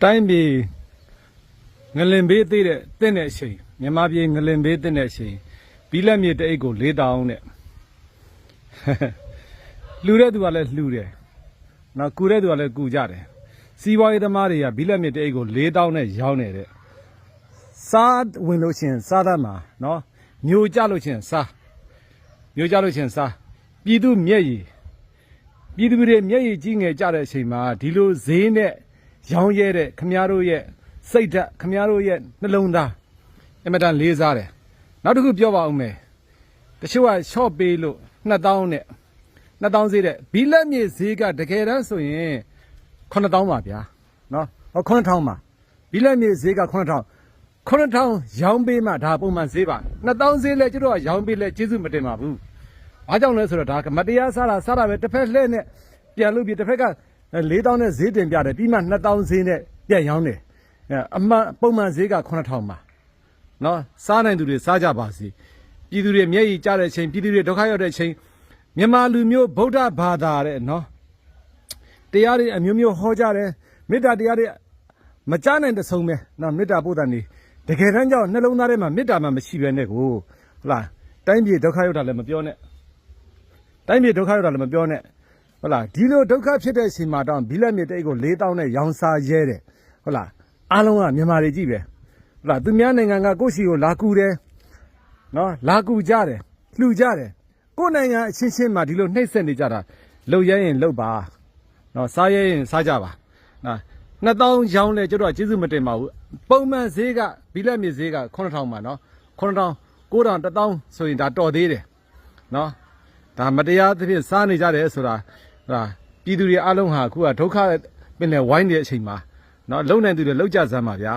တိုင်းပြည်ငလင်ဘေးသေးတဲ့တင်းတဲ့အချိန်မြန်မာပြည်ငလင်ဘေးတင်းတဲ့အချိန်ဘီလက်မြေတအိတ်ကို4000နဲ့လှူတဲ့သူကလည်းလှူတယ်နော်ကူတဲ့သူကလည်းကူကြတယ်စီးပွားရေးသမားတွေကဘီလက်မြေတအိတ်ကို4000နဲ့ရောင်းနေတဲ့စားဝင်လို့ချင်းစားတတ်မှာနော်မျိုးကြလို့ချင်းစားမျိုးကြလို့ချင်းစားပြည်သူမျက်ရည်ပြည်သူတွေမျက်ရည်ကြီးငယ်ကြတဲ့အချိန်မှာဒီလိုဈေးနဲ့ရောင်းရဲတဲ့ခမည်းတော်ရဲ့စိတ်ဓာတ်ခမည်းတော်ရဲ့နှလုံးသားအမတန်လေးစားတယ်နောက်တစ်ခုပြောပါဦးမယ်တချို့ကရှော့ပေးလို့2000နဲ့2000ဈေးတဲ့ဘီလက်မြေဈေးကတကယ်တမ်းဆိုရင်9000ပါဗျာနော်ဟော9000ပါဘီလက်မြေဈေးက9000ရောင်းပေးမှဒါပုံမှန်ဈေးပါ2000ဈေးလဲကျတော့ရောင်းပေးလဲကျေးဇူးမတင်ပါဘူးဘာကြောင့်လဲဆိုတော့ဒါကမတရားစားတာပဲတစ်ဖက်လှည့်နဲ့ပြန်လို့ပြီးတစ်ဖက်က4000နဲ့ဈေးတင်ပြတယ်ပြီးမှ2000ဈေးနဲ့ပြန်ရောင်းတယ်အမှန်ပုံမှန်ဈေးက9000ပါနော်စားနိုင်သူတွေစားကြပါစေပြည်သူတွေမျက်ရည်ကျတဲ့အချိန်ပြည်သူတွေဒုက္ခရောက်တဲ့အချိန်မြန်မာလူမျိုးဗုဒ္ဓဘာသာတဲ့နော်တရားတွေအမျိုးမျိုးဟောကြတယ်မေတ္တာတရားတွေမကြားနိုင်တဲ့ဆုံးပဲနော်မေတ္တာပို့တာနေတကယ်တမ်းကျတော့နှလုံးသားထဲမှာမေတ္တာမှမရှိဘဲနဲ့ကိုဟုတ်လားတိုင်းပြည်ဒုက္ခရောက်တာလည်းမပြောနဲ့တိုင်းပြည်ဒုက္ခရောက်တာလည်းမပြောနဲ့ဟုတ်လားဒီလိုဒုက္ခဖြစ်တဲ့အချိန်မှာတော့ဘီလက်မြေတိတ်ကို4000နဲ့ရောင်းစားရဲတယ်ဟုတ်လားအားလုံးကမြန်မာတွေကြည့်ပဲဟုတ်လားသူများနိုင်ငံကကိုယ့်စီကိုလာကူတယ်နော်လာကူကြတယ်လှူကြတယ်ကိုယ့်နိုင်ငံအချင်းချင်းမှာဒီလိုနှိမ့်ဆက်နေကြတာလှုပ်ရဲရင်လှုပ်ပါနော်စားရဲရင်စားကြပါနော်2000ရောင်းလဲကျတော့ကျေးဇူးမတင်ပါဘူးပုံမှန်ဈေးကဘီလက်မြေဈေးက9000ပါနော်9000 9000 1000ဆိုရင်ဒါတော်သေးတယ်နော်ဒါမတရားသဖြင့်စားနေကြတယ်ဆိုတာဟာပြည်သူတွေအားလုံးဟာအခုကဒုက္ခပင်လေဝိုင်းနေတဲ့အချိန်မှာနော်လုံနိုင်သူတွေလောက်ကြစမ်းပါဗျာ